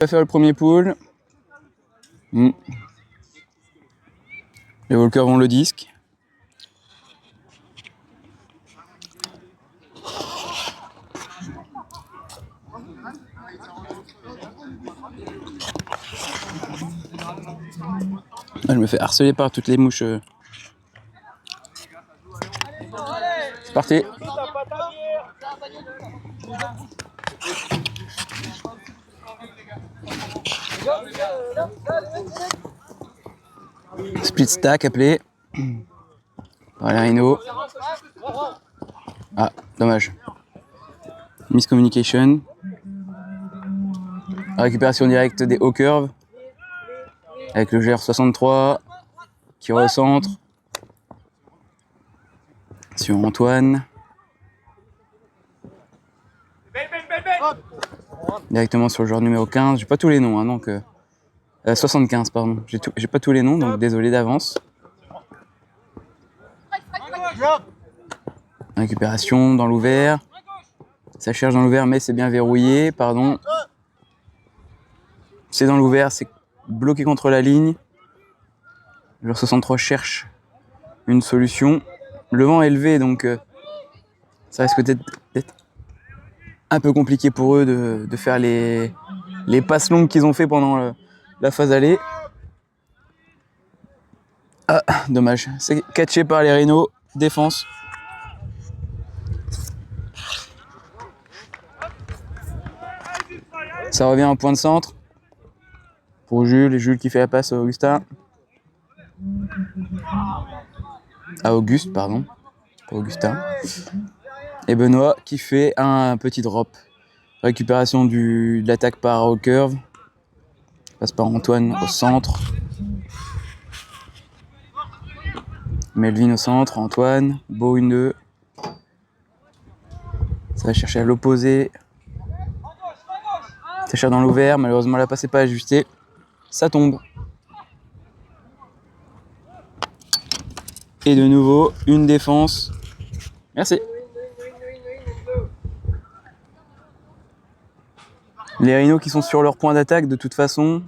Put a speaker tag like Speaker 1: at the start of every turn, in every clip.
Speaker 1: va faire le premier pull. Les walkers vont le disque. Je me fais harceler par toutes les mouches. C'est parti. Split stack appelé par les rhinos. Ah, dommage. Miscommunication. Récupération directe des hauts curves. Avec le GR63 qui recentre sur Antoine. Directement sur le joueur numéro 15. J'ai pas tous les noms, hein, donc 75, pardon. J'ai pas tous les noms, donc désolé d'avance. Récupération dans l'ouvert. Ça cherche dans l'ouvert, mais c'est bien verrouillé, pardon. C'est dans l'ouvert, c'est bloqué contre la ligne. Le joueur 63 cherche une solution. Le vent est élevé, donc ça risque d'être un peu compliqué pour eux de faire les passes longues qu'ils ont fait pendant la phase aller. Ah, dommage. C'est catché par les rhinos. Défense. Ça revient en point de centre. Pour Jules, et Jules qui fait la passe à Augustin. À Auguste, pardon. Pas Augustin. Et Benoît qui fait un petit drop. Récupération de l'attaque par au curve. Passe par Antoine au centre. Melvin au centre, Antoine. Beau 1-2. Ça va chercher à l'opposé. Ça cherche dans l'ouvert. Malheureusement, la passe n'est pas ajustée. Ça tombe. Et de nouveau, une défense. Merci. Les rhinos qui sont sur leur point d'attaque de toute façon.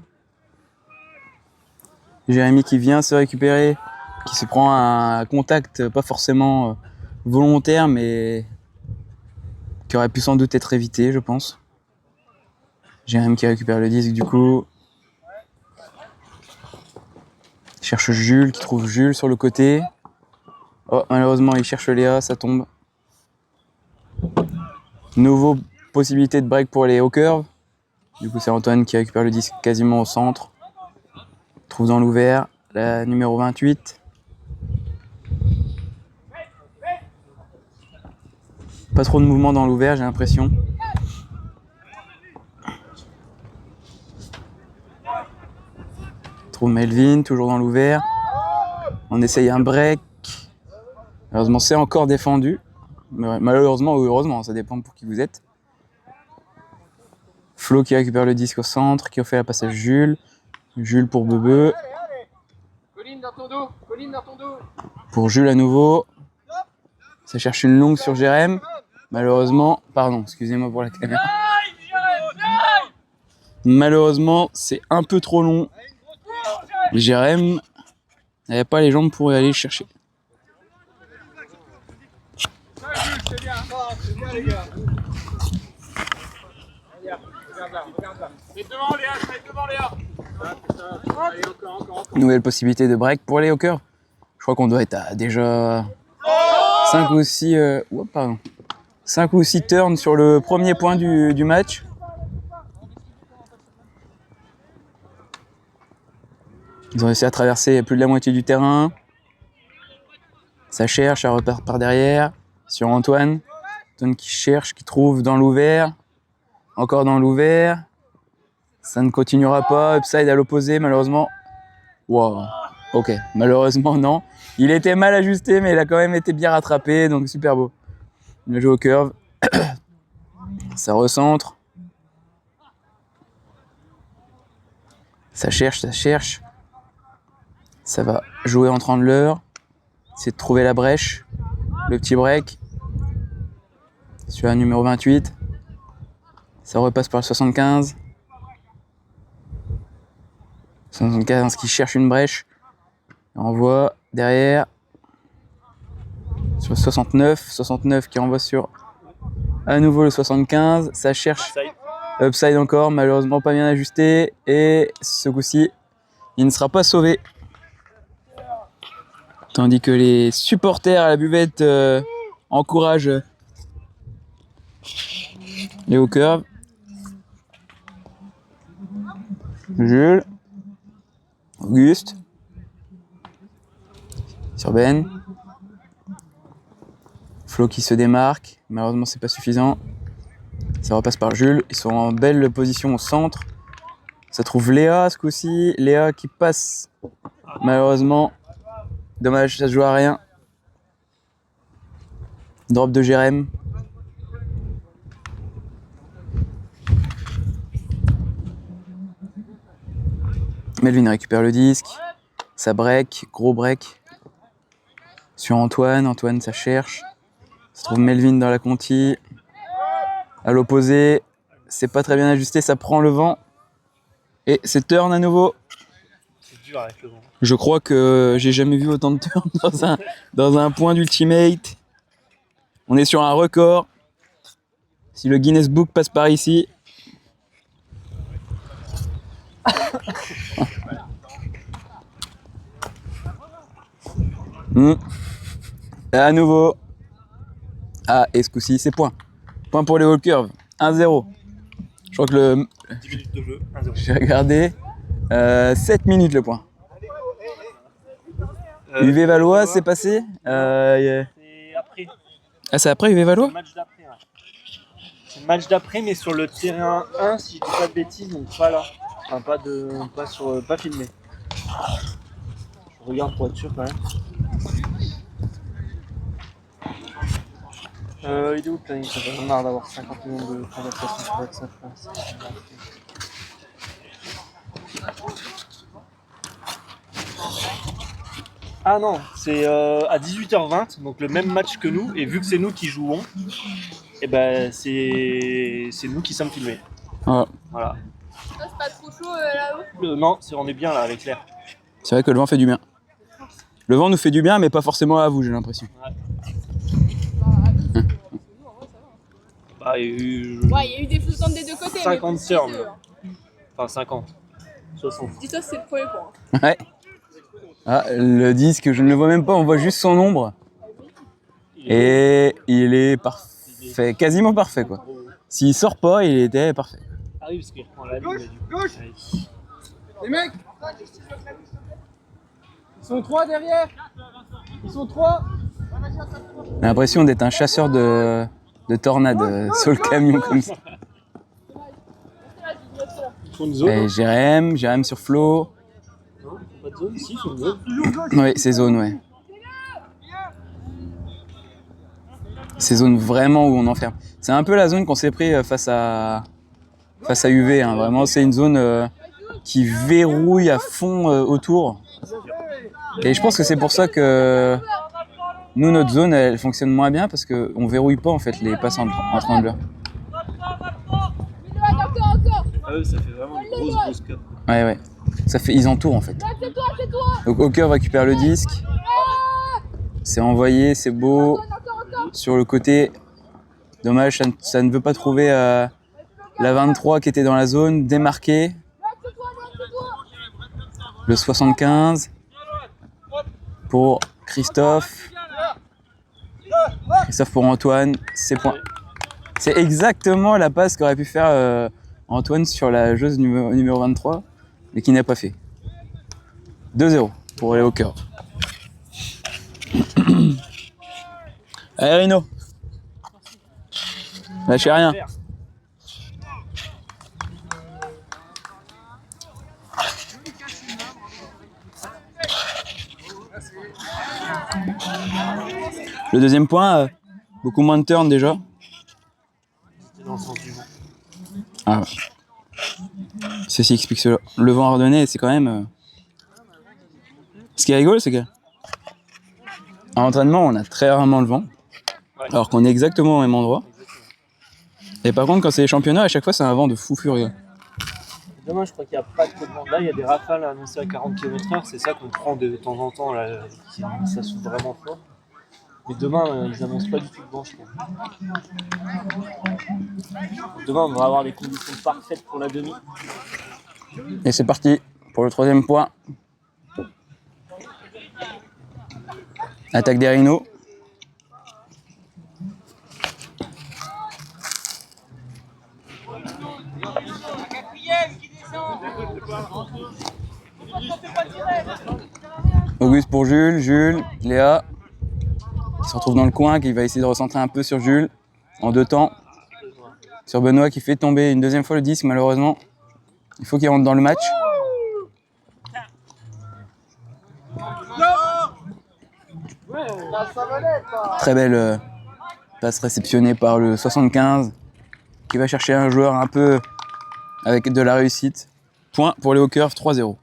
Speaker 1: Jérémy qui vient se récupérer, qui se prend un contact pas forcément volontaire, mais qui aurait pu sans doute être évité, je pense. Jérémy qui récupère le disque du coup. Il cherche Jules, qui trouve Jules sur le côté. Oh, malheureusement, il cherche Léa, ça tombe. Nouveau possibilité de break pour les hauts curves. Du coup, c'est Antoine qui récupère le disque quasiment au centre. Trouve dans l'ouvert la numéro 28. Pas trop de mouvement dans l'ouvert, j'ai l'impression. Trouve Melvin, toujours dans l'ouvert. On essaye un break. Malheureusement, c'est encore défendu. Malheureusement ou heureusement, ça dépend pour qui vous êtes. Flo qui récupère le disque au centre, qui fait la passe à Jules. Jules pour Bebe.
Speaker 2: Colline dans ton dos, Colline dans ton dos.
Speaker 1: Pour Jules à nouveau. Ça cherche une longue sur Jérém. Malheureusement, pardon, excusez-moi pour la caméra. Malheureusement, c'est un peu trop long. Jérém n'avait pas les jambes pour y aller le chercher.
Speaker 2: C'est bien, les gars. Regarde là. C'est devant Léa, c'est devant Léa. Allez, encore.
Speaker 1: Nouvelle possibilité de break pour les hawkers. Je crois qu'on doit être à déjà 5 ou 6 5 ou 6 turns sur le premier point du match. Ils ont réussi à traverser plus de la moitié du terrain. Ça cherche, ça repart par derrière. Sur Antoine. Antoine qui cherche, qui trouve dans l'ouvert. Encore dans l'ouvert. Ça ne continuera pas. Upside à l'opposé, malheureusement. Wow. Ok, malheureusement non. Il était mal ajusté, mais il a quand même été bien rattrapé, donc super beau. Il a joué au curve. Ça recentre. Ça cherche. Ça va jouer en trembler. C'est de trouver la brèche. Le petit break. Sur la numéro 28. Ça repasse par le 75. 75 qui cherche une brèche. Envoie derrière. Sur 69 qui envoie sur à nouveau le 75. Ça cherche upside encore, malheureusement pas bien ajusté. Et ce coup-ci, il ne sera pas sauvé. Tandis que les supporters à la buvette encouragent les hauts curves. Jules. Auguste. Sur Ben. Flo qui se démarque. Malheureusement, c'est pas suffisant. Ça repasse par Jules. Ils sont en belle position au centre. Ça trouve Léa ce coup-ci. Léa qui passe. Malheureusement. Dommage, ça se joue à rien. Drop de Jérém. Melvin récupère le disque. Ça break, gros break. Sur Antoine. Antoine, ça cherche. Ça trouve Melvin dans la conti. À l'opposé. C'est pas très bien ajusté, ça prend le vent. Et c'est turn à nouveau.
Speaker 3: C'est dur avec le vent.
Speaker 1: Je crois que j'ai jamais vu autant de turn dans un point d'ultimate. On est sur un record. Si le Guinness Book passe par ici. À nouveau. Ah, et ce coup-ci, c'est point. Point pour les all curves. 1-0. Je crois que le.
Speaker 3: 10 minutes de jeu, 1-0.
Speaker 1: J'ai regardé. 7 minutes le point. UV Valois, c'est passé
Speaker 3: C'est après.
Speaker 1: Ah, c'est après UV Valois?
Speaker 3: Le match d'après, ouais. C'est le match d'après, mais sur le terrain 1, si je dis pas de bêtises, donc pas là. Enfin, pas filmé. Je regarde pour être sûr quand même. Il est où le planning? Ça fait marre d'avoir 50 millions de conversations sur WhatsApp. Ah non, c'est à 18h20, donc le même match que nous, et vu que c'est nous qui jouons, et ben c'est nous qui sommes filmés.
Speaker 1: Ouais.
Speaker 3: Voilà.
Speaker 4: Ça, c'est pas trop chaud là-haut?
Speaker 3: Non, on est bien là avec l'air.
Speaker 1: C'est vrai que le vent fait du bien. Le vent nous fait du bien, mais pas forcément à vous, j'ai l'impression.
Speaker 3: Bah, il y a eu
Speaker 4: Ouais, il y a eu des flottants des deux côtés.
Speaker 3: 50
Speaker 4: mais
Speaker 3: turns.
Speaker 4: deux.
Speaker 3: Enfin 50. 60.
Speaker 4: Dis ça, c'est le premier point.
Speaker 1: Ouais. Ah, le disque, je ne le vois même pas, on voit juste son ombre. Et il est parfait, quasiment parfait quoi. S'il sort pas, il était parfait.
Speaker 3: Ah oui, parce qu'il reprend la ligne.
Speaker 2: Gauche. Les mecs, ils sont 3 derrière. Ils sont 3.
Speaker 1: J'ai l'impression d'être un chasseur de tornades sur le camion comme ça.
Speaker 3: Ils font une zone.
Speaker 1: Et Jérém sur Flo.
Speaker 3: Non, pas de zone ici, ils font une zone.
Speaker 1: Oui, c'est zone, ouais. C'est zone vraiment où on enferme. C'est un peu la zone qu'on s'est pris face à UV. Hein. Vraiment, c'est une zone qui verrouille à fond autour. Et je pense que c'est pour ça que nous, notre zone, elle fonctionne moins bien parce qu'on verrouille pas en fait les passes entre handlers.
Speaker 3: Ah oui, ça fait vraiment une grosse cut.
Speaker 1: Ouais. Ils entourent en fait. Donc Hawker récupère le disque. C'est envoyé, c'est beau. Sur le côté, dommage, ça ne veut pas trouver la 23 qui était dans la zone, démarqué. Le 75 pour Christophe. Christophe pour Antoine, c'est point. C'est exactement la passe qu'aurait pu faire Antoine sur la joueuse numéro 23, mais qui n'a pas fait. 2-0 pour les Hawkers. Allez Rino, lâchez rien. Le deuxième point, beaucoup moins de turn déjà.
Speaker 3: C'était dans le sens du vent.
Speaker 1: Ah ouais. Ceci explique cela. Le vent ordonné, c'est quand même... Ce qui est rigolo, c'est que à l'entraînement, on a très rarement le vent, alors qu'on est exactement au même endroit. Et par contre, quand c'est les championnats, à chaque fois, c'est un vent de fou furieux.
Speaker 3: Demain, je crois qu'il n'y a pas de coup de vent. Là, il y a des rafales annoncées à 40 km/h. C'est ça qu'on prend de temps en temps. Là, ça souffle vraiment fort. Mais demain, ils annoncent pas du tout de vent, je crois. Demain, on va avoir les conditions parfaites pour la demi.
Speaker 1: Et c'est parti pour le 3e point. Attaque des Rhinos. Auguste pour Jules, Léa, qui se retrouve dans le coin, qui va essayer de recentrer un peu sur Jules, en 2 temps. Sur Benoît qui fait tomber une 2e fois le disque, malheureusement. Il faut qu'il rentre dans le match. Très belle passe réceptionnée par le 75, qui va chercher un joueur un peu avec de la réussite. Point pour les Hawkers, 3-0.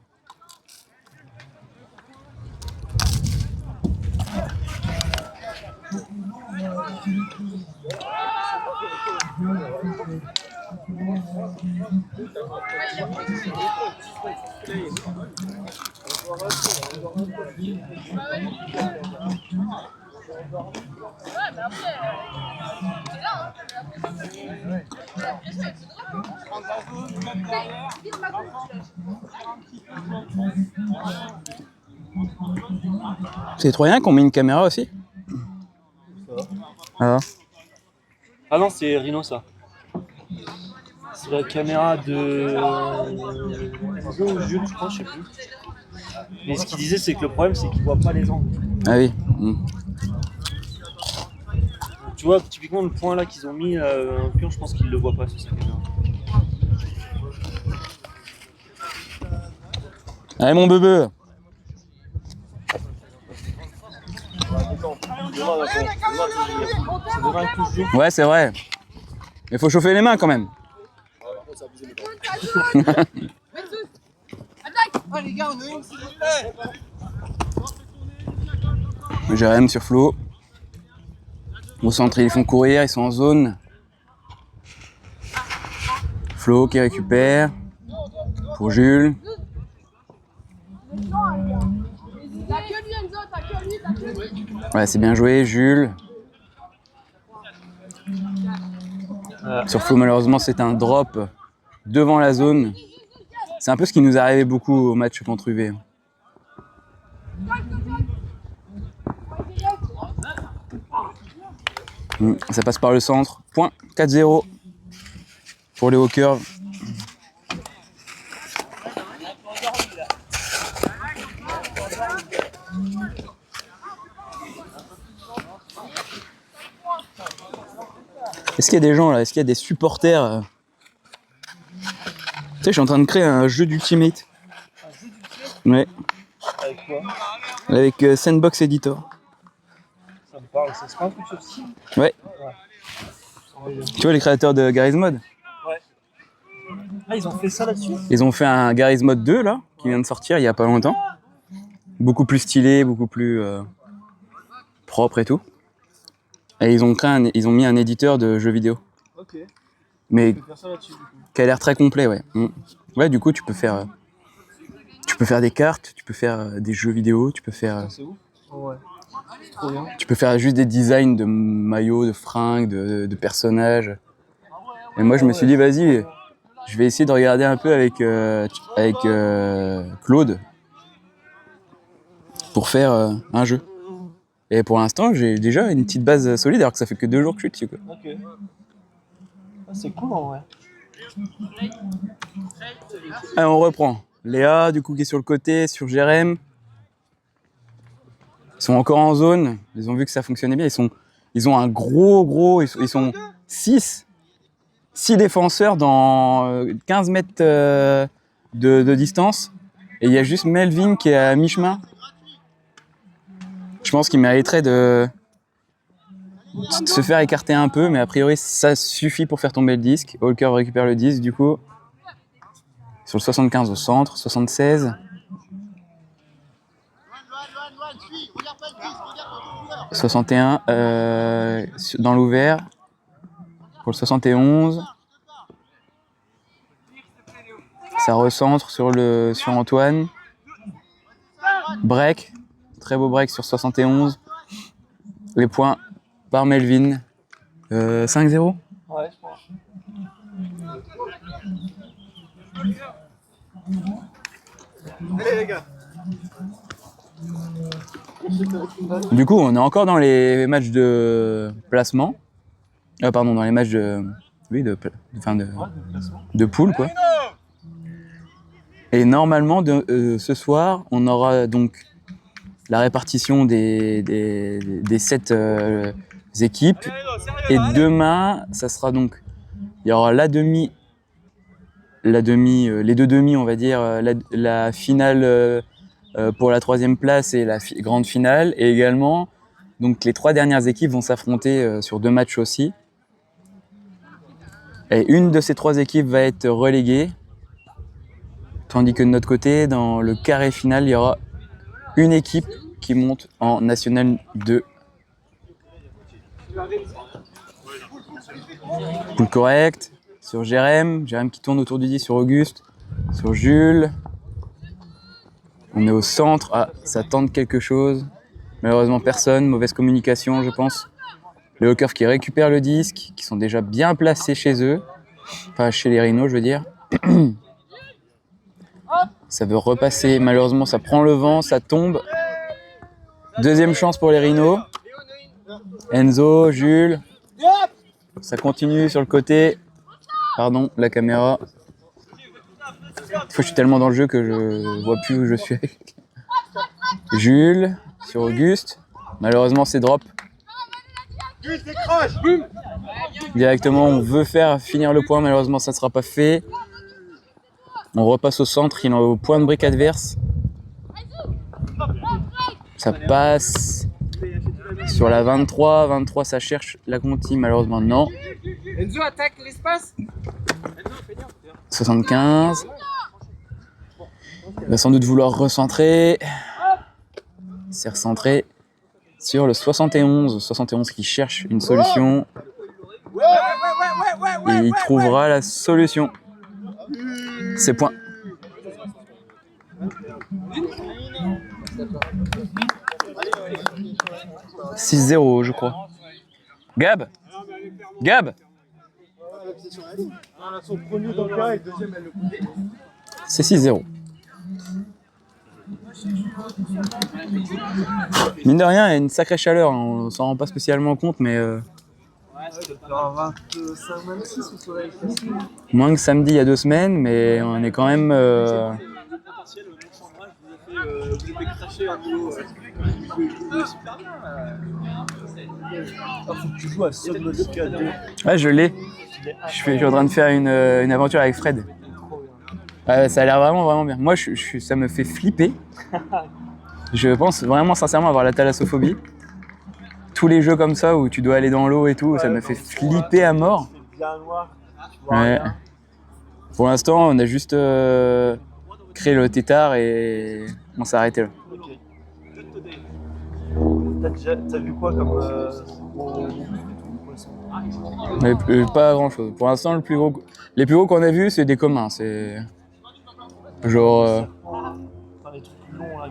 Speaker 1: C'est les Troyens qui ont mis une caméra aussi? Ah.
Speaker 3: Ah non, c'est Rhino, ça. C'est la caméra de Enzo ou Jules, je crois, je sais plus. Mais ce qu'il disait, c'est que le problème, c'est qu'il voit pas les angles.
Speaker 1: Ah oui.
Speaker 3: Tu vois, typiquement, le point là qu'ils ont mis en pion, je pense qu'il le voit pas sur sa caméra.
Speaker 1: Allez mon bébé. Ouais, c'est vrai. Mais faut chauffer les mains quand même. Jérém sur Flo. Au centre, ils font courir, ils sont en zone. Flo qui récupère. Pour Jules. Ouais, c'est bien joué, Jules. Sur Flo, malheureusement, c'est un drop devant la zone. C'est un peu ce qui nous est arrivé beaucoup au match contre UV. Ça passe par le centre. Point 4-0 pour les Hawkers. Est-ce qu'il y a des gens là? Est-ce qu'il y a des supporters? Tu sais, je suis en train de créer un jeu d'Ultimate. Ouais.
Speaker 3: Avec quoi?
Speaker 1: Avec Sandbox Editor.
Speaker 3: Ça me parle, ça se passe un truc sur Steam?
Speaker 1: Ouais. Tu vois les créateurs de Garry's Mod?
Speaker 3: Ouais. Ah, ils ont fait ça là-dessus?
Speaker 1: Ils ont fait un Garry's Mod 2 là, qui vient de sortir il y a pas longtemps. Beaucoup plus stylé, beaucoup plus propre et tout. Et ils ont mis un éditeur de jeux vidéo.
Speaker 3: Ok.
Speaker 1: Mais
Speaker 3: Tu peux faire ça là-dessus, du coup.
Speaker 1: qui a l'air très complet, ouais. Ouais, du coup, tu peux faire des cartes, tu peux faire des jeux vidéo, tu peux faire...
Speaker 3: C'est ouf. Ouais. C'est trop bien.
Speaker 1: Tu peux faire juste des designs de maillots, de fringues, de personnages. Et moi, je me suis dit, vas-y, je vais essayer de regarder un peu avec Claude pour faire un jeu. Et pour l'instant, j'ai déjà une petite base solide, alors que ça fait que 2 jours que je suis dessus, quoi.
Speaker 3: Ok. Ah, c'est cool en vrai.
Speaker 1: Allez, on reprend. Léa, du coup, qui est sur le côté, sur Jérém. Ils sont encore en zone. Ils ont vu que ça fonctionnait bien. Ils ont un gros... Ils sont 6 défenseurs dans 15 mètres de distance. Et il y a juste Melvin qui est à mi-chemin. Je pense qu'il mériterait de se faire écarter un peu, mais a priori, ça suffit pour faire tomber le disque. Walker récupère le disque, du coup. Sur le 75 au centre, 76. 61 dans l'ouvert. Pour le 71. Ça recentre sur Antoine. Break. Très beau break sur 71. Les points par Melvin. 5-0.
Speaker 3: Ouais, je pense.
Speaker 2: Allez les gars.
Speaker 1: Du coup, on est encore dans les matchs de placement. Pardon, dans les matchs de... Oui, de poule, quoi. Et normalement, ce soir, on aura donc la répartition des 7 équipes. Et demain, ça sera donc... Il y aura les deux demi, on va dire, la finale pour la 3e place et la grande finale. Et également, donc les 3 dernières équipes vont s'affronter sur 2 matchs aussi. Et une de ces 3 équipes va être reléguée. Tandis que de notre côté, dans le carré final, il y aura une équipe qui monte en National 2. Poule correct. Sur Jérém qui tourne autour du 10 sur Auguste. Sur Jules. On est au centre. Ah, ça tente quelque chose. Malheureusement, personne. Mauvaise communication, je pense. Les Hawkers qui récupèrent le disque, qui sont déjà bien placés chez eux. Enfin, chez les Rhinos, je veux dire. Ça veut repasser. Malheureusement, ça prend le vent, ça tombe. Deuxième chance pour les Rhinos. Enzo, Jules. Ça continue sur le côté. Pardon, la caméra. Je suis tellement dans le jeu que je vois plus où je suis. Jules, sur Auguste. Malheureusement, c'est drop. Directement, on veut faire finir le point. Malheureusement, ça ne sera pas fait. On repasse au centre. Il est au point de brique adverse. Ça passe sur la 23. 23, ça cherche la Conti. Malheureusement, non.
Speaker 2: Enzo attaque l'espace.
Speaker 1: 75. Il va sans doute vouloir recentrer. C'est recentré sur le 71. 71 qui cherche une solution. Et il trouvera la solution. C'est point. « 6-0, je crois. Gab. C'est 6-0. Mine de rien, il y a une sacrée chaleur. On s'en rend pas spécialement compte, mais... Moins que samedi il y a 2 semaines, mais on est quand même...
Speaker 3: Faut que tu joues à Subnautica 2.
Speaker 1: Ouais, je l'ai. Je suis en train de faire une aventure avec Fred. Ça a l'air vraiment bien. Moi, ça me fait flipper. Je pense vraiment sincèrement avoir la thalassophobie. Tous les jeux comme ça où tu dois aller dans l'eau et tout, ça me fait flipper à mort. Ouais. Pour l'instant, on a juste créé le tétard et on s'est arrêté là.
Speaker 3: T'as vu quoi comme
Speaker 1: Mais pas grand chose. Pour l'instant, les plus gros qu'on a vus, c'est des communs. C'est genre.
Speaker 3: Les trucs plus longs là,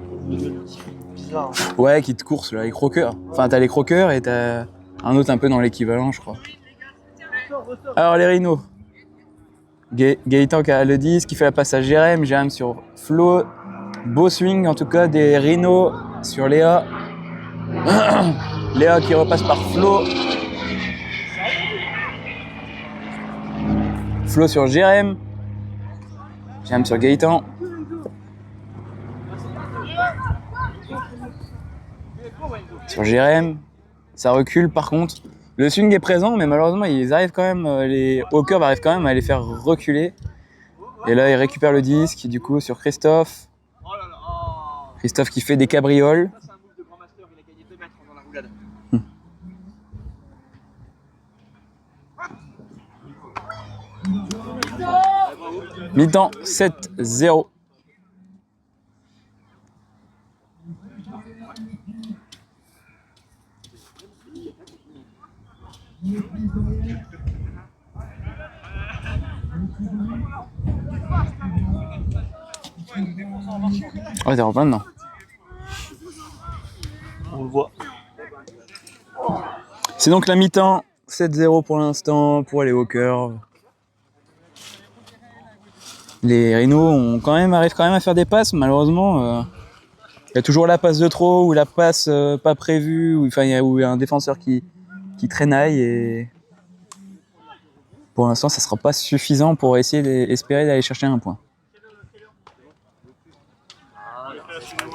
Speaker 3: qui font bizarre.
Speaker 1: Ouais, qui te coursent là, les croqueurs. Enfin, t'as les croqueurs et t'as un autre un peu dans l'équivalent, je crois. Alors, les rhinos. Gaëtan qui a le 10, qui fait la passe à Jérém sur Flo. Beau swing en tout cas des rhinos sur Léa. Léa qui repasse par Flo. Flo sur Jérém. Jérém sur Gaëtan. Sur Jérém. Ça recule par contre. Le swing est présent, mais malheureusement, ils arrivent quand même, les Hawkers arrivent quand même à les faire reculer. Et là, ils récupèrent le disque, du coup, sur Christophe. Christophe qui fait des cabrioles.
Speaker 2: C'est un move de grand master, il a gagné 2 mètres dans la roulade.
Speaker 1: Mi-temps, 7-0. Ouais, t'es en plein dedans.
Speaker 3: On le voit.
Speaker 1: C'est donc la mi-temps, 7-0 pour l'instant pour les Hawkers. Les Rhinos arrivent quand même à faire des passes, malheureusement. Il y a toujours la passe de trop ou la passe pas prévue, ou il y a un défenseur qui traînaille et pour l'instant ça sera pas suffisant pour essayer d'espérer d'aller chercher un point.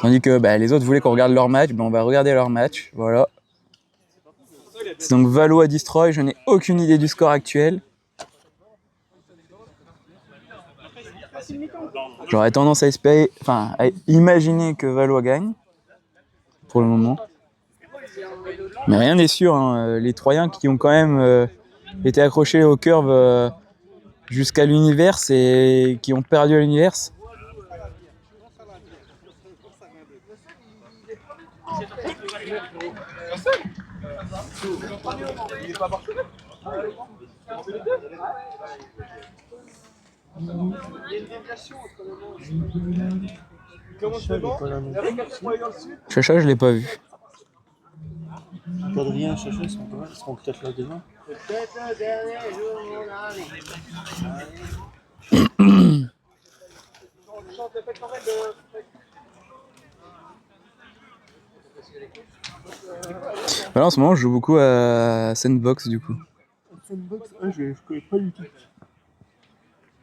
Speaker 1: Tandis que les autres voulaient qu'on regarde leur match, on va regarder leur match, voilà. C'est donc Valo à Destroy, je n'ai aucune idée du score actuel. J'aurais tendance à espérer, à imaginer que Valo gagne, pour le moment. Mais rien n'est sûr, hein. Les Troyens qui ont quand même été accrochés au curve jusqu'à l'univers et qui ont perdu à l'univers. Chacha, je l'ai pas vu.
Speaker 3: Adrien, Chacha, ils seront peut-être là demain.
Speaker 5: Peut-être le dernier jour de mon année.
Speaker 1: Voilà, en ce moment, je joue beaucoup à Sandbox du coup.
Speaker 3: Sandbox, je connais pas du tout.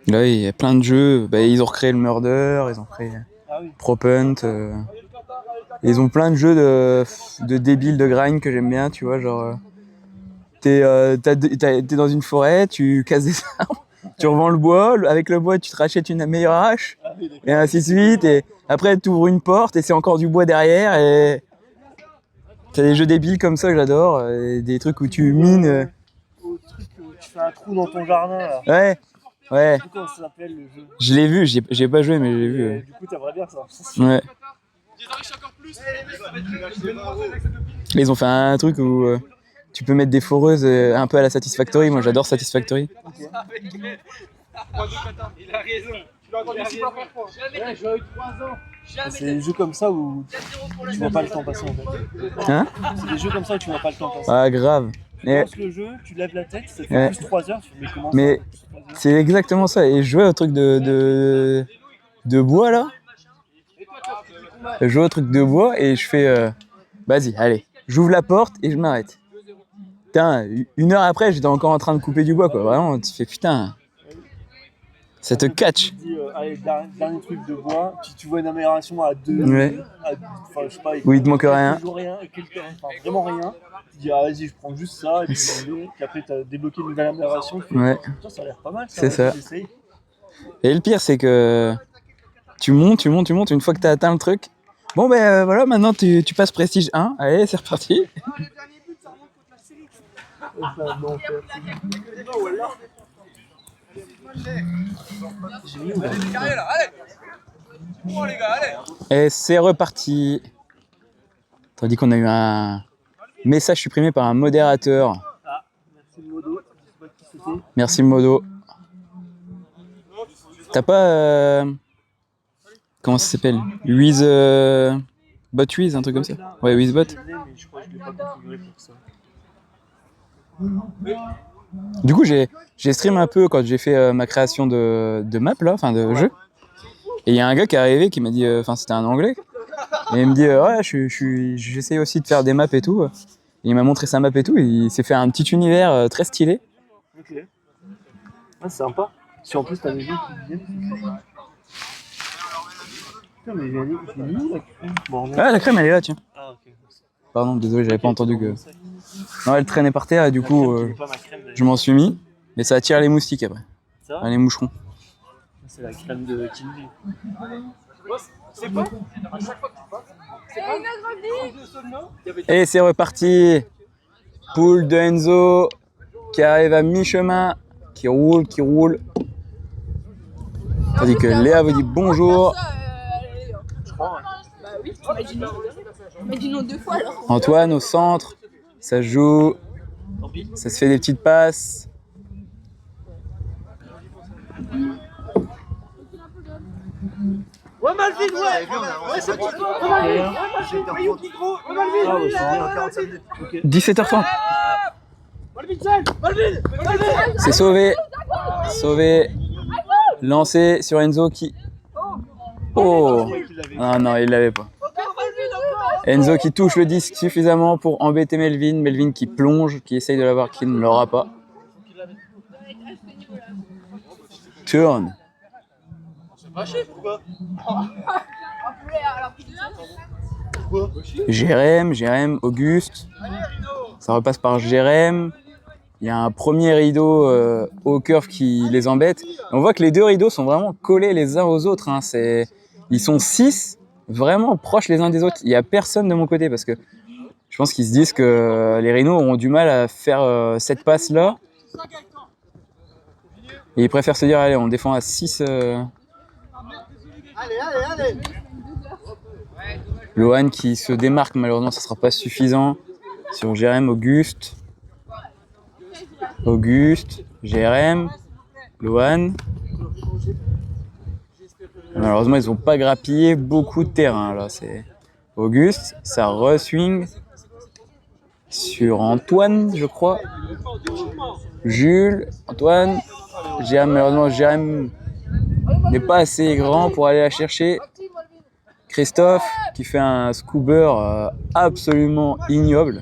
Speaker 1: Là, il y a plein de jeux. Ils ont recréé le Murder, ils ont créé Prop Hunt. Ils ont plein de jeux de débiles de grind que j'aime bien, tu vois, genre. T'es dans une forêt, tu casses des arbres, tu revends le bois, avec le bois tu te rachètes une meilleure hache, et ainsi de suite, et après tu ouvres une porte et c'est encore du bois derrière, et t'as des jeux débiles comme ça que j'adore, des trucs où tu mines.
Speaker 3: Au truc où tu fais un trou dans ton jardin là.
Speaker 1: Ouais.
Speaker 3: Comment ça s'appelle le jeu?
Speaker 1: Je l'ai vu, j'ai pas joué mais je l'ai vu.
Speaker 3: Du coup t'aimerais bien ça.
Speaker 1: Ouais. Ils ont fait un truc où tu peux mettre des foreuses un peu à la Satisfactory. Moi j'adore Satisfactory.
Speaker 2: Il a raison. Tu l'as entendu 6 fois. Jamais. J'ai eu 3 ans.
Speaker 3: C'est des jeux comme ça où tu vois pas le temps passer en fait.
Speaker 1: Hein?
Speaker 3: C'est des jeux comme ça où tu vois pas le temps passer.
Speaker 1: Ah grave.
Speaker 3: Tu lances le jeu, tu lèves la tête, ça fait plus 3 heures, tu fais mais comment ça?
Speaker 1: Mais c'est exactement ça. Et je jouais au truc de bois là. Je joue au truc de bois et je fais vas-y, allez, j'ouvre la porte et je m'arrête. Putain, 1 heure après, j'étais encore en train de couper du bois quoi. Vraiment, tu fais putain. Ça te catch.
Speaker 3: Tu te dis, allez, dernier truc de bois, puis tu vois une amélioration à 2.
Speaker 1: Ouais.
Speaker 3: Enfin, je sais pas.
Speaker 1: Où il te manque rien.
Speaker 3: Vraiment rien. Tu dis, ah vas-y, je prends juste ça, et puis après, tu as débloqué une nouvelle amélioration.
Speaker 1: Ouais.
Speaker 3: Putain, ça a l'air pas mal.
Speaker 1: C'est ça. Et le pire, c'est que tu montes. Une fois que tu as atteint le truc, bon voilà, maintenant tu passes prestige 1. Allez, c'est reparti.
Speaker 5: Le dernier but, ça remonte contre la série.
Speaker 1: Et c'est reparti. Tandis qu'on a eu un message supprimé par un modérateur.
Speaker 3: Ah, merci Modo. Je sais pas qui c'était.
Speaker 1: Merci Modo. T'as pas comment ça s'appelle? Botwiz, un truc comme ça? Ouais, Wizbot.
Speaker 3: Je crois que je l'ai pas configuré pour ça.
Speaker 1: Du coup, j'ai stream un peu quand j'ai fait ma création de map là, enfin de jeu. Et il y a un gars qui est arrivé qui m'a dit, c'était un anglais. Et il me dit, ouais, j'essaie aussi de faire des maps et tout. Et il m'a montré sa map et tout. Et il s'est fait un petit univers très stylé.
Speaker 3: Ok. Ah, c'est sympa. Si en plus t'as des gens qui viennent. Putain, mais j'ai mis où la crème?
Speaker 1: Ah, la crème elle est là, tiens.
Speaker 3: Ah, ok.
Speaker 1: Pardon, désolé, j'avais pas entendu que. Non, elle traînait par terre et du coup, je m'en suis mis. Mais ça attire les moustiques après.
Speaker 3: Ça
Speaker 1: Les moucherons.
Speaker 3: C'est la crème de Kinvey.
Speaker 2: C'est quoi?
Speaker 4: C'est une agravie.
Speaker 1: Et c'est reparti. Poule de Enzo qui arrive à mi-chemin, qui roule. Tandis que Léa vous dit bonjour.
Speaker 4: Je crois. Bah oui, imaginons 2 fois alors.
Speaker 1: Antoine au centre, ça joue, ça se fait des petites passes.
Speaker 5: Ouais, Malvin, ouais. Ouais, c'est bon. Ouais, Malvin, voyou qui gros. Ouais, Malvin.
Speaker 3: Ah ouais, c'est bien, 45 minutes. Ok.
Speaker 1: 17h30.
Speaker 5: Malvin.
Speaker 1: C'est sauvé. Sauvé. Lancé sur Enzo qui... Oh ah non, il l'avait pas. Enzo qui touche le disque suffisamment pour embêter Melvin. Melvin qui plonge, qui essaye de l'avoir, qui ne l'aura pas. Turn. Jérém, Auguste. Ça repasse par Jérém. Il y a un premier rideau au curve qui les embête. On voit que les deux rideaux sont vraiment collés les uns aux autres. Hein. Ils sont 6, vraiment proches les uns des autres. Il n'y a personne de mon côté parce que je pense qu'ils se disent que les rhinos auront du mal à faire cette passe-là. Et ils préfèrent se dire, allez, on défend à 6.
Speaker 5: Allez.
Speaker 1: Lohan qui se démarque, malheureusement, ça ne sera pas suffisant. Sur Jérém, Auguste, Jérém, Lohan. Malheureusement, ils n'ont pas grappillé beaucoup de terrain. Là, c'est Auguste, ça re-swing sur Antoine, je crois. Jules, Antoine. Malheureusement, Jérém n'est pas assez grand pour aller la chercher. Christophe qui fait un scoober absolument ignoble.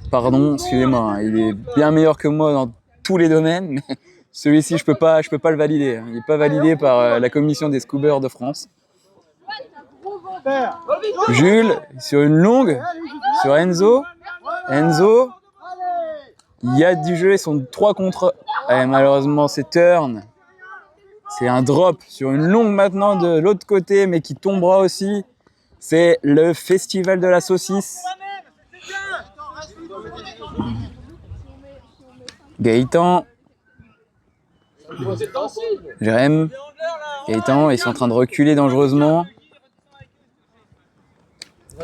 Speaker 1: Pardon, excusez-moi, hein, il est bien meilleur que moi dans tous les domaines, mais celui-ci je peux pas le valider. Hein. Il n'est pas validé par la commission des scoobers de France. Jules sur une longue, sur Enzo. Enzo, il y a du jeu, ils sont 3 contre 1. Malheureusement c'est turn. C'est un drop sur une longue maintenant de l'autre côté, mais qui tombera aussi. C'est le festival de la saucisse. Gaëtan. Jérém. Gaëtan, ils sont en train de reculer dangereusement.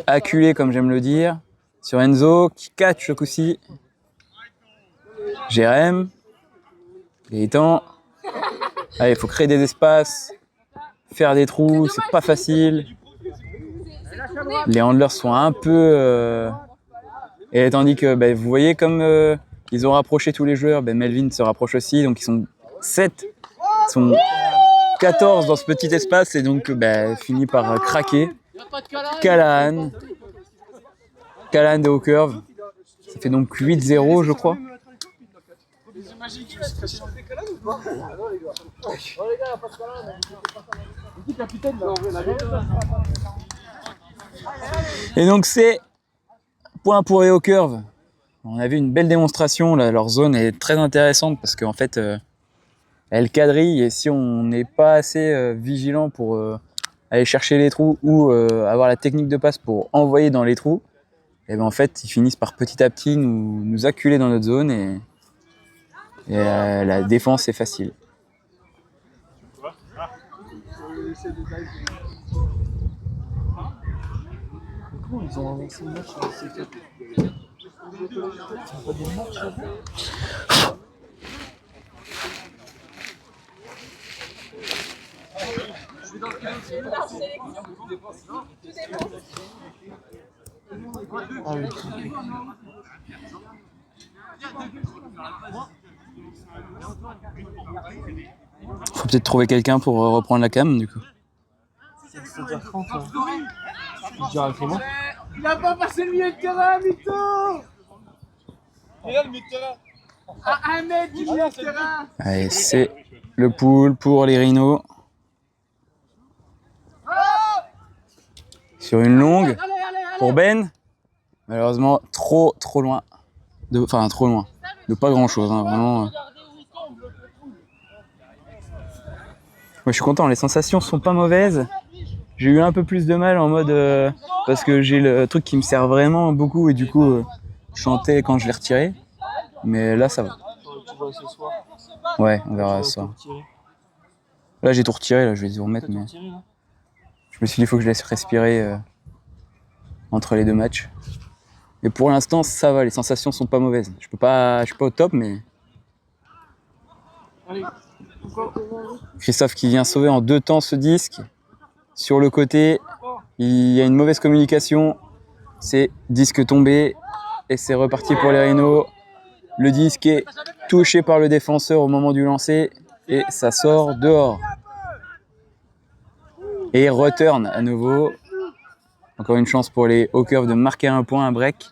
Speaker 1: Acculé, comme j'aime le dire. Sur Enzo, qui catch ce coup-ci. Jérém. Gaëtan. Allez, il faut créer des espaces, faire des trous, c'est pas facile. Les handlers sont un peu... Et tandis que, vous voyez, comme ils ont rapproché tous les joueurs, Melvin se rapproche aussi, donc ils sont 7, ils sont 14 dans ce petit espace, et donc finit par craquer. Callahan de haut curve, ça fait donc 8-0, je crois. Et donc c'est point pour Eo Curve. On a vu une belle démonstration, là, leur zone est très intéressante parce qu'en fait elle quadrille et si on n'est pas assez vigilant pour aller chercher les trous ou avoir la technique de passe pour envoyer dans les trous, et en fait ils finissent par petit à petit nous acculer dans notre zone et la défense est facile.
Speaker 3: Ils ont avancé le match sur le C4. C'est pas des matchs là. Ah oui.
Speaker 1: Faut peut-être trouver quelqu'un pour reprendre la cam du coup.
Speaker 3: C'est 17h30 là. Je dirais avec moi.
Speaker 5: Il a pas passé le milieu de terrain, Mito. Il a le milieu de terrain. À 1 mètre du milieu de terrain.
Speaker 1: Allez, c'est le pool pour les rhinos. Sur une longue pour Ben. Malheureusement, trop loin. Trop loin. De pas grand chose, hein, vraiment. Moi, je suis content, les sensations sont pas mauvaises. J'ai eu un peu plus de mal en mode parce que j'ai le truc qui me sert vraiment beaucoup et du coup je chantais quand je l'ai retiré. Mais là ça va. Ouais, on verra ce soir. Là j'ai tout retiré, là je vais tout remettre, mais je me suis dit il faut que je laisse respirer entre les deux matchs. Et pour l'instant ça va, les sensations sont pas mauvaises. Je suis pas au top mais. Christophe qui vient sauver en 2 temps ce disque. Sur le côté, il y a une mauvaise communication. C'est disque tombé et c'est reparti pour les Rhinos. Le disque est touché par le défenseur au moment du lancer et ça sort dehors. Et return à nouveau. Encore une chance pour les Hawkers de marquer un point, un break.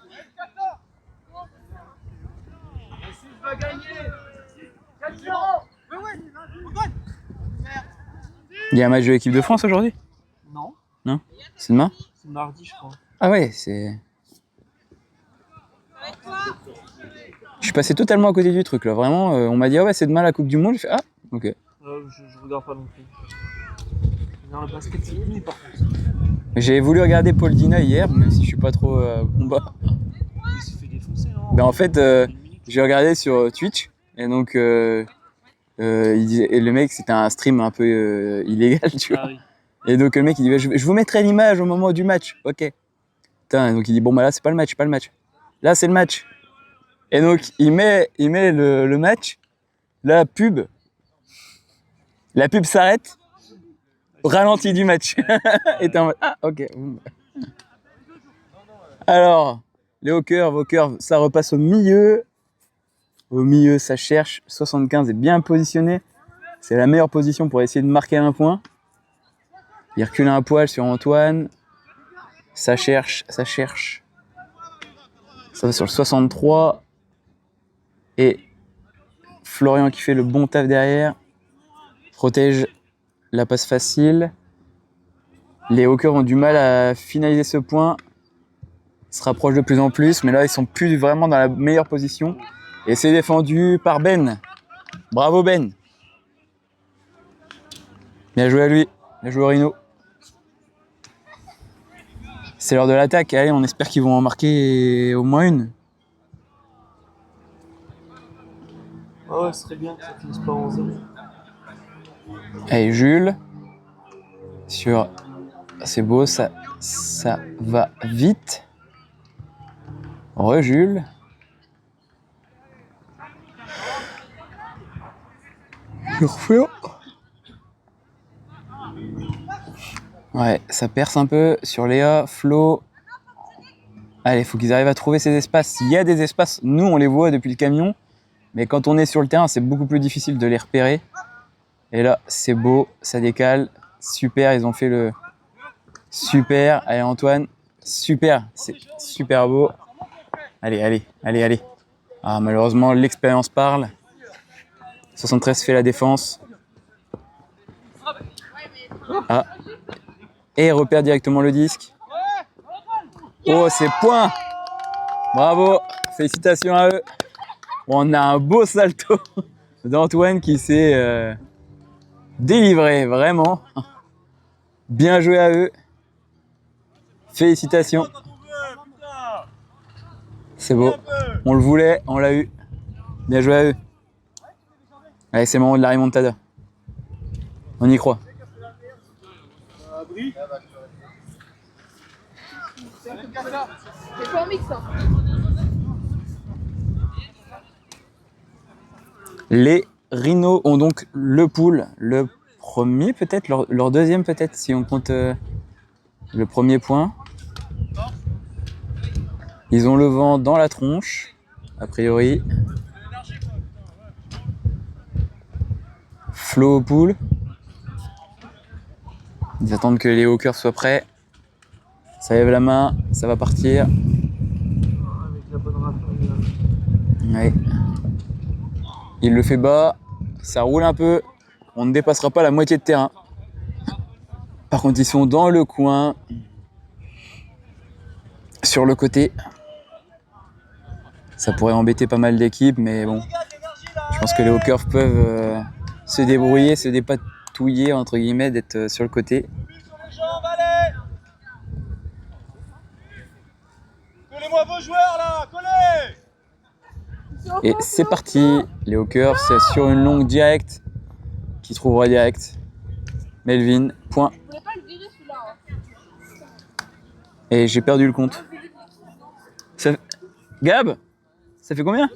Speaker 1: Il y a un match de l'équipe de France aujourd'hui?
Speaker 3: Non,
Speaker 1: Non? C'est demain?
Speaker 3: c'est mardi, je crois.
Speaker 1: Ah ouais, c'est... Je suis passé totalement à côté du truc là, vraiment. On m'a dit, ah ouais, c'est demain la Coupe du Monde. J'ai fait, ah, ok.
Speaker 3: Je regarde pas non plus. Dans le basket, c'est fini par contre.
Speaker 1: J'ai voulu regarder Paul Dina hier, même si je suis pas trop combat.
Speaker 3: Il s'est fait défoncer, non?
Speaker 1: Ben en fait, j'ai regardé sur Twitch, et donc il disait, et le mec, c'était un stream un peu illégal, tu vois.
Speaker 3: Ah oui.
Speaker 1: Et donc le mec, il dit, je vous mettrai l'image au moment du match, ok. Putain, donc il dit, bon bah là, c'est pas le match, pas le match. Là, c'est le match. Et donc, il met le match, la pub s'arrête, au ralenti du match. Et t'es en mode, ah, ok. Alors, les Hawkers, ça repasse au milieu. Au milieu, ça cherche. 75 est bien positionné. C'est la meilleure position pour essayer de marquer un point. Il recule un poil sur Antoine. Ça cherche. Ça va sur le 63. Et Florian qui fait le bon taf derrière. Protège la passe facile. Les Hawkers ont du mal à finaliser ce point. Ils se rapprochent de plus en plus, mais là ils sont plus vraiment dans la meilleure position. Et c'est défendu par Ben. Bravo Ben. Bien joué à lui. Bien joué au Rhino. C'est l'heure de l'attaque. Allez, on espère qu'ils vont en marquer au moins une.
Speaker 3: Ah ouais, ce serait bien que ça finisse pas en 0.
Speaker 1: Allez, Jules. C'est beau, ça va vite. Jules. Ouais, ça perce un peu sur Léa, Flo. Allez, il faut qu'ils arrivent à trouver ces espaces. S'il y a des espaces, nous on les voit depuis le camion. Mais quand on est sur le terrain, c'est beaucoup plus difficile de les repérer. Et là, c'est beau, ça décale. Super, ils ont fait le... Super, allez Antoine. Super, c'est super beau. Allez. Ah, malheureusement, l'expérience parle. 73 fait la défense. Ah. Et repère directement le disque. Oh, c'est point. Bravo, félicitations à eux. On a un beau salto d'Antoine qui s'est délivré, vraiment. Bien joué à eux. Félicitations. C'est beau. On le voulait, on l'a eu. Bien joué à eux. Allez, c'est le moment de la remontada. On y croit.
Speaker 4: C'est pas un mix, hein.
Speaker 1: Les Rhinos ont donc le pool, le premier peut-être, leur deuxième peut-être, si on compte le premier point. Ils ont le vent dans la tronche, a priori. Flo au pool. Ils attendent que les Hawkers soient prêts. Ça lève la main, ça va partir.
Speaker 3: Avec la bonne rafale.
Speaker 1: Ouais. Il le fait bas, ça roule un peu. On ne dépassera pas la moitié de terrain. Par contre, ils sont dans le coin. Sur le côté. Ça pourrait embêter pas mal d'équipes, mais bon. Je pense que les Hawkers peuvent se débrouiller, se dépatouiller, entre guillemets, d'être sur le côté.
Speaker 5: Collez-moi vos joueurs là, collez!
Speaker 1: Et c'est parti. Les Hawkers, c'est sur une longue directe qui trouvera direct. Melvin, point.
Speaker 4: Vous voulez pas le virer celui-là, hein.
Speaker 1: Et j'ai perdu le compte. Gab, ça fait combien?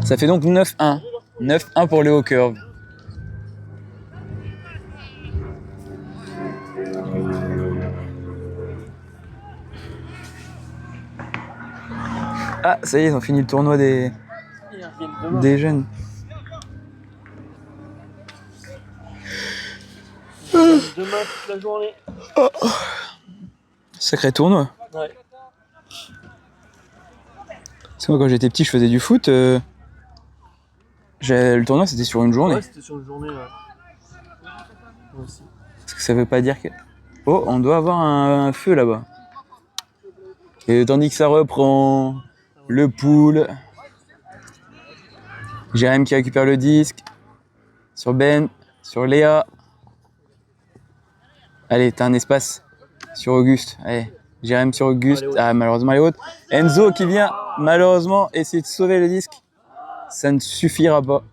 Speaker 1: Ça fait donc 9-1. 9-1 pour les hauts curves. Ah, ça y est, ils ont fini le tournoi des jeunes.
Speaker 3: Demain toute la journée.
Speaker 1: Sacré tournoi.
Speaker 3: Ouais.
Speaker 1: C'est moi quand j'étais petit, je faisais du foot. Le tournoi c'était sur une journée.
Speaker 3: Ouais, c'était sur une journée. Ouais. Moi aussi.
Speaker 1: Parce que ça veut pas dire que. Oh, on doit avoir un feu là-bas. Et tandis que ça reprend, le pool. Jérém qui récupère le disque. Sur Ben, sur Léa. Allez, t'as un espace sur Auguste. Allez, Jérém sur Auguste. Ah, malheureusement, elle est haute. Enzo qui vient, malheureusement, essayer de sauver le disque. Ça ne suffira pas.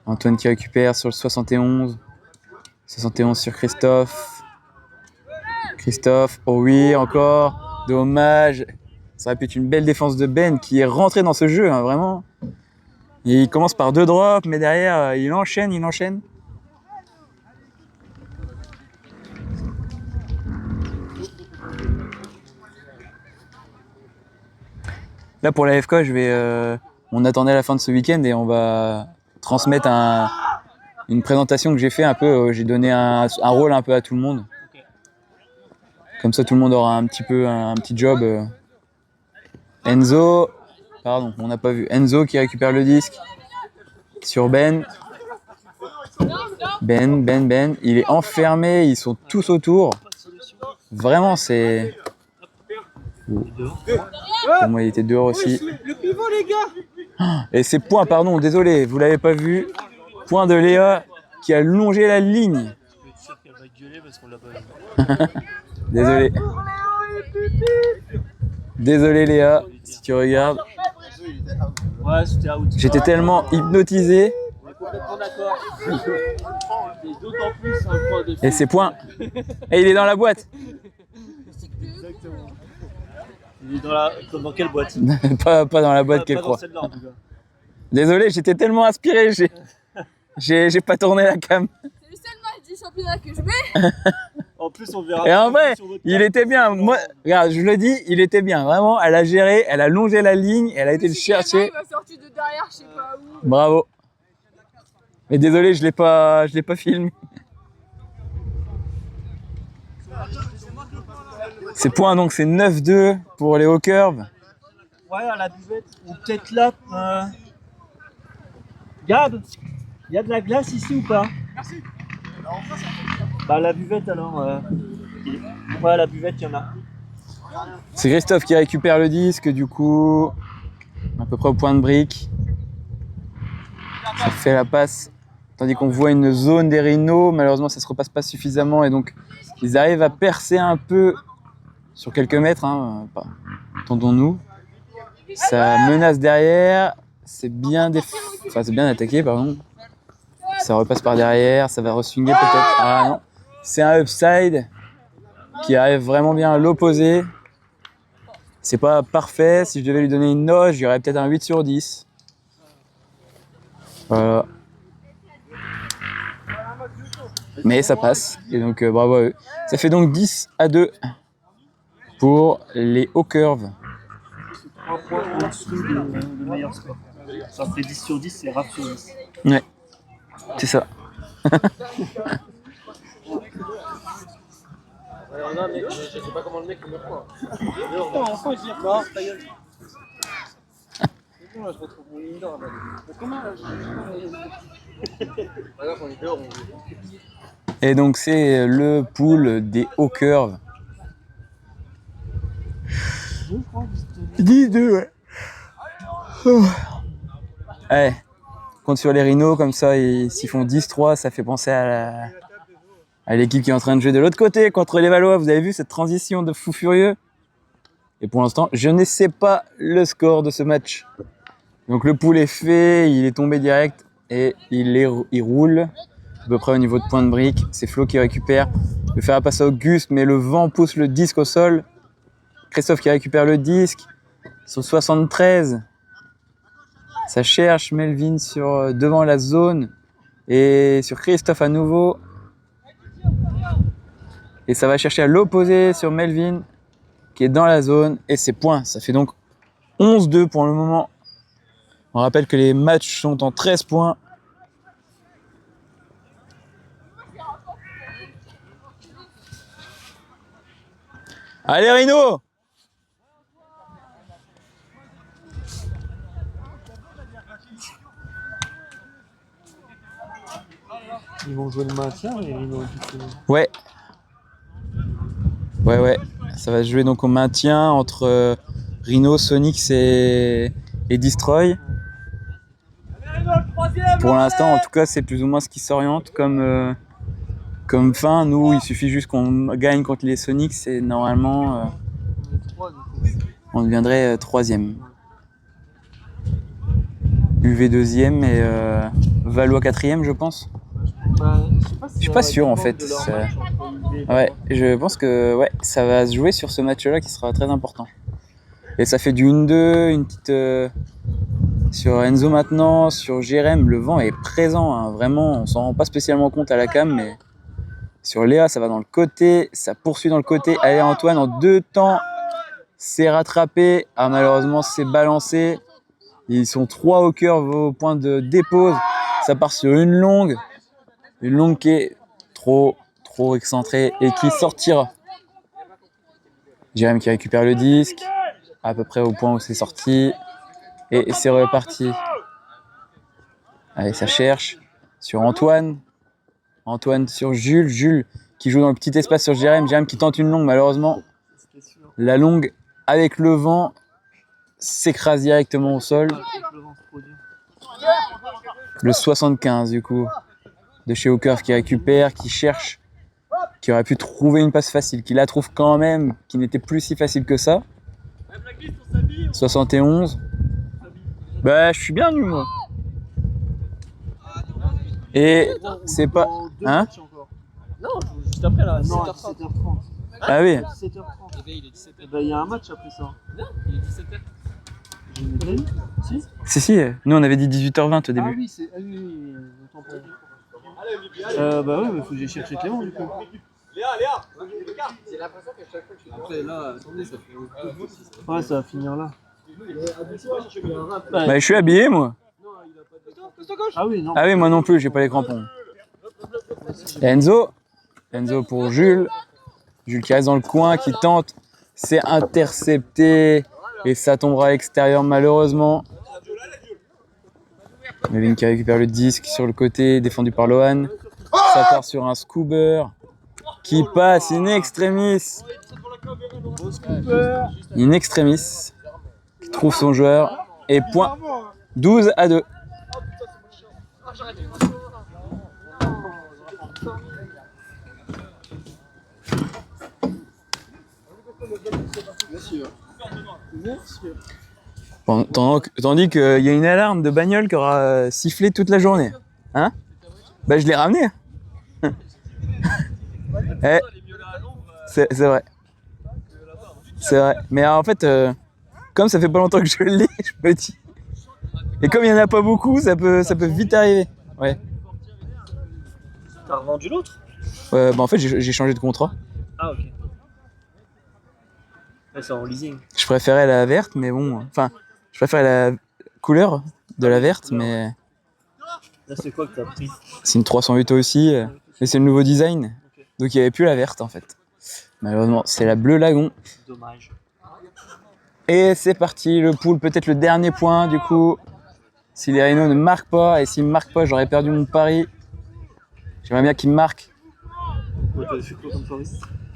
Speaker 1: Antoine qui récupère sur le 71. 71 sur Christophe. Christophe, oh oui, encore. Dommage. Ça aurait pu être une belle défense de Ben qui est rentré dans ce jeu, hein, vraiment. Il commence par 2 drops, mais derrière, il enchaîne, il enchaîne. Là, pour la FK, on attendait la fin de ce week-end et on va transmettre une présentation que j'ai fait un peu. J'ai donné un rôle un peu à tout le monde. Comme ça, tout le monde aura un petit job. Enzo, pardon, on n'a pas vu. Enzo qui récupère le disque sur Ben. Ben. Il est enfermé, ils sont tous autour. Vraiment, c'est... Pour moi, il était dehors aussi.
Speaker 5: Le pivot, les gars.
Speaker 1: Et c'est point, pardon, désolé, vous l'avez pas vu. Point de Léa qui a longé la ligne.
Speaker 3: Je peux être sûr qu'elle va gueuler parce qu'on l'a pas vu.
Speaker 1: Désolé. Désolé Léa, si tu regardes.
Speaker 3: Ouais, c'était out.
Speaker 1: J'étais tellement hypnotisé.
Speaker 3: On est complètement d'accord. Et d'autant plus un point de.
Speaker 1: Et c'est point. Et il est dans la boîte.
Speaker 3: Exactement. Il est dans quelle boîte?
Speaker 1: pas dans la boîte qu'elle
Speaker 3: Pas dans
Speaker 1: croit.
Speaker 3: celle-là en tout cas.
Speaker 1: Désolé, j'étais tellement inspiré, j'ai pas tourné la cam.
Speaker 4: C'est le seul match du championnat que je mets.
Speaker 3: En plus, on verra.
Speaker 1: Et en vrai,
Speaker 3: sur votre
Speaker 1: il
Speaker 3: carte.
Speaker 1: était bien. Moi, regarde, je le dis, il était bien. Vraiment, elle a géré, elle a longé la ligne, elle a été le chercher.
Speaker 4: Il m'a sorti de derrière, je sais pas où.
Speaker 1: Bravo. Mais désolé, je l'ai pas filmé. C'est point, donc c'est 9-2 pour les hauts curves.
Speaker 3: Ouais, à la buvette. Ou peut-être là. Gab, il y a de la glace ici ou pas? Merci. Bah, la buvette alors. Ouais, à la buvette, il y en a.
Speaker 1: C'est Christophe qui récupère le disque, du coup, à peu près au point de brique. Ça fait la passe, tandis qu'on voit une zone des rhinos. Malheureusement, ça ne se repasse pas suffisamment et donc ils arrivent à percer un peu sur quelques mètres. Hein, attendons-nous. Ça menace derrière. C'est bien attaqué, pardon. Ça repasse par derrière, ça va re-swinger peut-être. Ah non, c'est un upside qui arrive vraiment bien à l'opposé. C'est pas parfait. Si je devais lui donner une note, j'aurais peut-être un 8 sur 10. Voilà. Mais ça passe. Et donc bravo à eux. Ça fait donc 10-2 pour les hauts curves.
Speaker 3: 3 points en dessous le meilleur score. Ça fait 10 sur 10, c'est rare sur 10.
Speaker 1: Ouais, c'est ça.
Speaker 5: Non, mec, je sais pas comment le mec il me prend.
Speaker 3: Enfin, il dit non, ta gueule.
Speaker 5: C'est bon, là, je retrouve mon indoor. Mais comment là Par exemple, on est dehors, on est.
Speaker 1: Et donc c'est le pool des hauts curves. 10-2, ouais. Ouais. Compte sur les rhinos, comme ça, s'ils font 10-3, ça fait penser à l'équipe qui est en train de jouer de l'autre côté contre les Valois. Vous avez vu cette transition de fou furieux? Et pour l'instant, je ne sais pas le score de ce match. Donc le pool est fait, il est tombé direct et il roule à peu près au niveau de point de brique. C'est Flo qui récupère. Il veut faire la passe à Auguste, mais le vent pousse le disque au sol. Christophe qui récupère le disque sur 73. Ça cherche Melvin sur devant la zone et sur Christophe à nouveau. Et ça va chercher à l'opposé sur Melvin qui est dans la zone et c'est point. Ça fait donc 11-2 pour le moment. On rappelle que les matchs sont en 13 points. Allez Rino!
Speaker 3: Ils vont jouer le maintien et ils vont...
Speaker 1: Ouais. Ouais. Ça va se jouer donc au maintien entre Rhino, Sonics et Destroy. Pour l'instant, en tout cas, c'est plus ou moins ce qui s'oriente comme fin. Nous, il suffit juste qu'on gagne contre les Sonics et normalement, on deviendrait 3e. UV 2e et Valois 4e, je pense. Je suis pas sûr en fait. Ouais, je pense que ouais, ça va se jouer sur ce match-là qui sera très important. Et ça fait du 1-2, une petite sur Enzo maintenant, sur Jérém, le vent est présent, hein, vraiment, on s'en rend pas spécialement compte à la cam, mais sur Léa, ça va dans le côté, ça poursuit dans le côté. Allez Antoine, en 2 temps, c'est rattrapé. Ah malheureusement, c'est balancé. Ils sont 3 au cœur au point de dépose. Ça part sur une longue qui est trop excentrée et qui sortira. Jérém qui récupère le disque, à peu près au point où c'est sorti. Et c'est reparti. Allez, ça cherche sur Antoine. Antoine sur Jules. Jules qui joue dans le petit espace sur Jérém. Jérém qui tente une longue, malheureusement. La longue avec le vent s'écrase directement au sol. Le 75 du coup de chez Hawker qui récupère, qui cherche, qui aurait pu trouver une passe facile, qui la trouve quand même, qui n'était plus si facile que ça. 71. Bah je suis bien nu moi. Et c'est pas... Hein?
Speaker 3: Non, juste après là, 7h30.
Speaker 1: Ah oui.
Speaker 3: 17h30. Il y a un match après ça. Non, il est 17h.
Speaker 1: Si, nous on avait dit 18h20 au début.
Speaker 3: Ah oui, c'est... Ah oui, autant pour... bah ouais, mais faut que j'aille chercher Clément du coup.
Speaker 5: Léa, j'ai l'impression qu'à chaque fois que je suis après là, attendez, ça fait...
Speaker 3: Ouais, ça va finir là.
Speaker 1: Bah je suis habillé moi.
Speaker 3: Ah oui, non.
Speaker 1: Ah oui, moi non plus, j'ai pas les crampons. Et Enzo pour Jules. Jules qui reste dans le coin, qui tente. C'est intercepté. Et ça tombera à l'extérieur malheureusement. Melvin qui récupère le disque sur le côté, défendu par Lohan. Ça part sur un Scoober qui passe in extremis. In extremis. Qui trouve son joueur. Et point 12-2. Tandis qu'il y a une alarme de bagnole qui aura sifflé toute la journée. Hein? Bah je l'ai ramené. Eh, c'est vrai. C'est vrai. Mais en fait, comme ça fait pas longtemps que je l'ai, je me dis. Et comme il y en a pas beaucoup, ça peut vite arriver. Ouais.
Speaker 3: T'as revendu l'autre?
Speaker 1: Bah en fait j'ai changé de contrat.
Speaker 3: Ah ok. Ouais, c'est en leasing.
Speaker 1: Je préférais la verte, mais bon. Enfin, je préférais la couleur de la verte, mais.
Speaker 3: Là, c'est quoi que t'as pris?
Speaker 1: C'est une 308 aussi, mais c'est le nouveau design.
Speaker 3: Okay.
Speaker 1: Donc il n'y avait plus la verte en fait. Malheureusement, c'est la bleu lagon.
Speaker 3: Dommage.
Speaker 1: Et c'est parti, le pool, peut-être le dernier point du coup. Si les Rhinos ne marquent pas, et s'ils ne marquent pas, j'aurais perdu mon pari. J'aimerais bien qu'ils marquent.
Speaker 3: Ouais, t'avais fait quoi comme pari?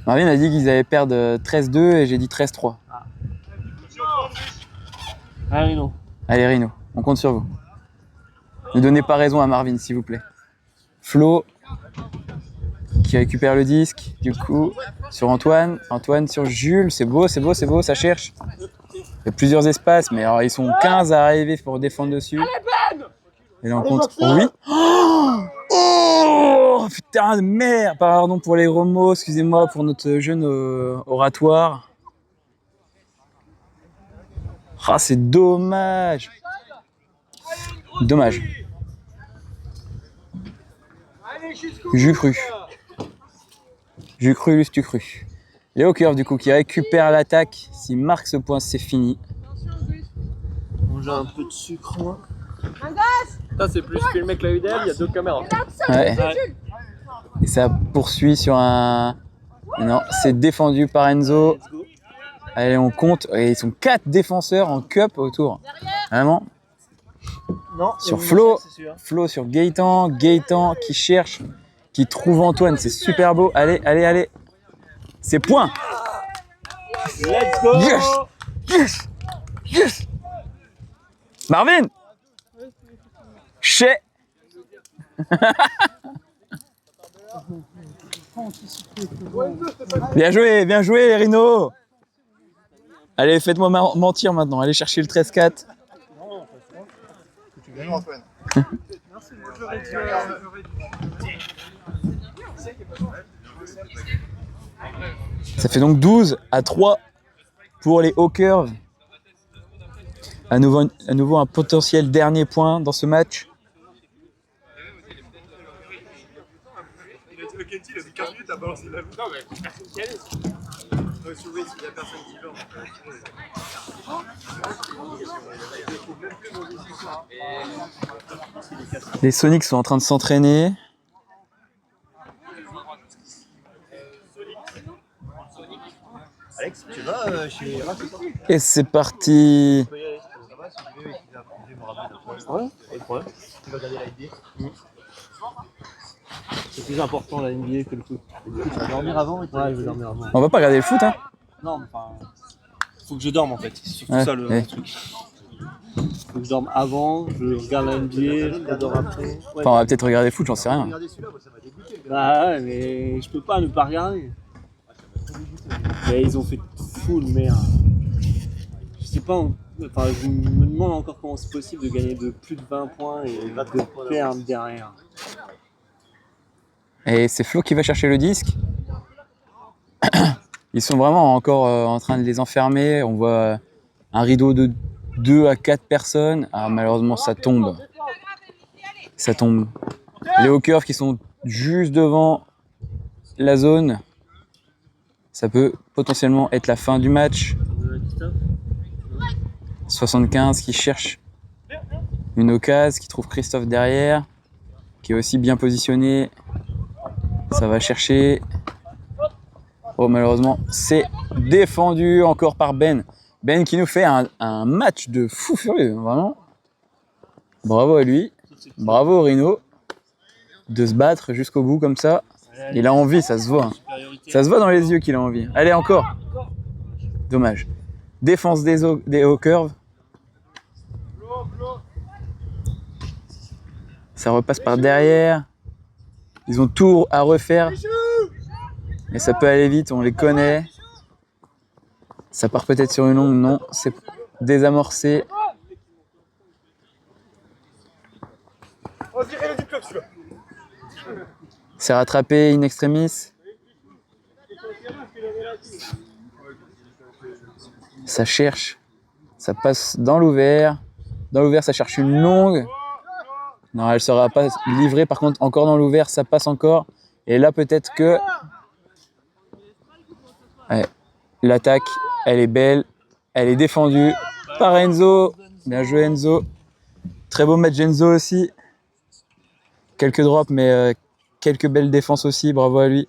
Speaker 1: Marvin a dit qu'ils allaient perdre 13-2 et j'ai dit 13-3.
Speaker 3: Ah. Allez, non.
Speaker 1: Allez Rhino, on compte sur vous. Ne donnez pas raison à Marvin s'il vous plaît. Flo qui récupère le disque du coup sur Antoine. Antoine sur Jules, c'est beau, ça cherche. Il y a plusieurs espaces, mais alors ils sont 15 à arriver pour défendre dessus. Et là on compte. Oui. Oh putain de merde. Pardon pour les gros mots, excusez-moi pour notre jeune oratoire. Ah c'est dommage. Dommage. Jus cru. Jus cru, lustu cru. Léo Curve du coup qui récupère l'attaque. S'il marque ce point, c'est fini.
Speaker 3: J'ai un peu de sucre, moi.
Speaker 5: Ça, c'est plus filmé que la UDL, il y a 2 caméras.
Speaker 1: Ouais. Et ça poursuit sur un... Non, c'est défendu par Enzo.
Speaker 3: Let's go.
Speaker 1: Allez, on compte. Et ils sont 4 défenseurs en cup autour. Vraiment.
Speaker 3: Non,
Speaker 1: Sur
Speaker 3: il y a une
Speaker 1: Flo.
Speaker 3: attaque, c'est sûr.
Speaker 1: Flo sur Gaëtan. Gaëtan qui cherche, qui trouve Antoine. C'est super beau. Allez, allez, allez. C'est point.
Speaker 3: Let's go.
Speaker 1: Yes. Yes. Yes. Marvin. Chez. Bien joué, Rino. Allez, faites-moi mentir maintenant. Allez chercher le 13-4. Ça fait donc 12-3 pour les Hawkers. À nouveau un potentiel dernier point dans ce match.
Speaker 2: Le Kenty, il a mis 15 minutes à balancer la loupe. Non, mais personne qui allait. Il faut surveiller s'il y a personne qui va.
Speaker 1: Les Sonics sont en train de s'entraîner.
Speaker 3: Alex, tu vas chez
Speaker 1: Et c'est parti.
Speaker 3: Ouais, pas de problème. Tu vas regarder la NBA. C'est plus important la NBA que le foot. Tu vas dormir avant? Ouais, je vais dormir avant.
Speaker 1: On va pas regarder le foot, hein.
Speaker 3: Non, mais enfin. Faut que je dorme en fait. C'est surtout
Speaker 1: Ouais,
Speaker 3: ça le
Speaker 1: ouais.
Speaker 3: truc. Faut que je dorme avant, je regarde la NBA, je dors après. Ouais.
Speaker 1: Enfin, on va peut-être regarder le foot, j'en sais rien.
Speaker 3: Bah ouais, mais je peux pas ne pas regarder. Mais ils ont fait full merde. Je sais pas, enfin, je me demande encore comment c'est possible de gagner de plus de 20 points et de perdre derrière.
Speaker 1: Et c'est Flo qui va chercher le disque. Ils sont vraiment encore en train de les enfermer. On voit un rideau de 2 à 4 personnes. Ah, malheureusement, ça tombe. Ça tombe. Les Hawkers qui sont juste devant la zone. Ça peut potentiellement être la fin du match. 75 qui cherche une occasion, qui trouve Christophe derrière, qui est aussi bien positionné. Ça va chercher. Oh, malheureusement, c'est défendu encore par Ben. Ben qui nous fait un match de fou furieux, vraiment. Bravo à lui. Bravo Rino. De se battre jusqu'au bout comme ça. Il a envie, ça se voit. Ça se voit dans les yeux qu'il a envie. Allez, encore. Dommage. Défense des Hawkers. Ça repasse par derrière. Ils ont tout à refaire. Et ça peut aller vite, on les connaît. Ça part peut-être sur une longue, non. C'est désamorcé.
Speaker 2: On dirait le du club, celui-là.
Speaker 1: C'est rattrapé in extremis. Ça cherche. Ça passe dans l'ouvert. Dans l'ouvert, ça cherche une longue. Non, elle ne sera pas livrée. Par contre, encore dans l'ouvert, ça passe encore. Et là, peut-être que... Ouais. L'attaque, elle est belle. Elle est défendue par Enzo. Bien joué, Enzo. Très beau match Enzo aussi. Quelques drops, mais quelques belles défenses aussi. Bravo à lui.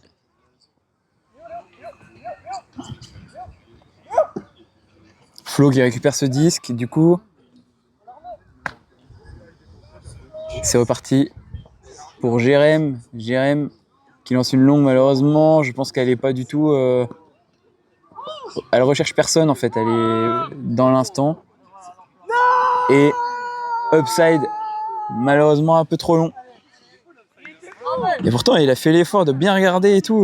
Speaker 1: Flo qui récupère ce disque, du coup. C'est reparti pour Jérém. Jérém qui lance une longue, malheureusement. Je pense qu'elle n'est pas du tout... Elle recherche personne, en fait. Elle est dans l'instant. Et upside, malheureusement, un peu trop long. Et pourtant, il a fait l'effort de bien regarder et tout.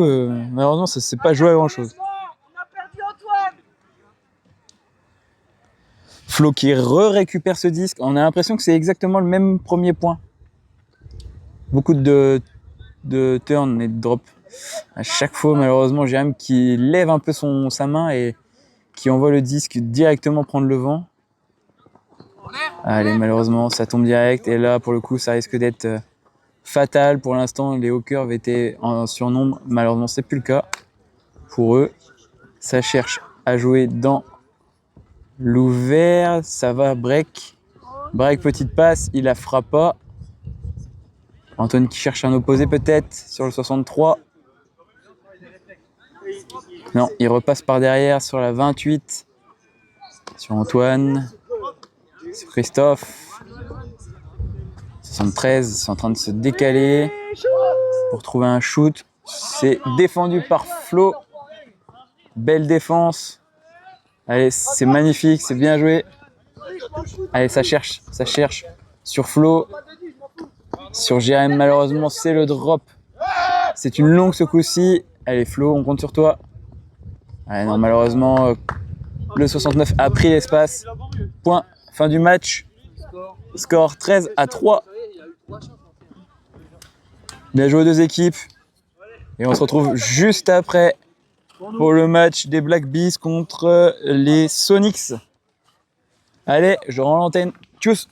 Speaker 1: Malheureusement, ça ne s'est pas joué à grand-chose. Flo qui récupère ce disque. On a l'impression que c'est exactement le même premier point. Beaucoup de turn et de drop. À chaque fois, malheureusement, Jérém qui lève un peu sa main et qui envoie le disque directement prendre le vent. Allez, malheureusement, ça tombe direct. Et là, pour le coup, ça risque d'être fatal. Pour l'instant, les Hawkers étaient en surnombre. Malheureusement, c'est plus le cas pour eux. Ça cherche à jouer dans l'ouvert. Ça va break. Break, petite passe. Il la fera pas. Antoine qui cherche un opposé peut-être sur le 63. Non, il repasse par derrière sur la 28. Sur Antoine. Sur Christophe. 73, c'est en train de se décaler pour trouver un shoot. C'est défendu par Flo. Belle défense. Allez, c'est magnifique, c'est bien joué. Allez, ça cherche sur Flo. Sur Jérém, malheureusement, c'est le drop. C'est une longue ce coup-ci. Allez, Flo, on compte sur toi. Allez, non, malheureusement, le 69 a pris l'espace. Point, fin du match. Score 13-3. Bien joué aux deux équipes. Et on se retrouve juste après pour le match des Black Bees contre les Sonics. Allez, je rends l'antenne. Tchuss.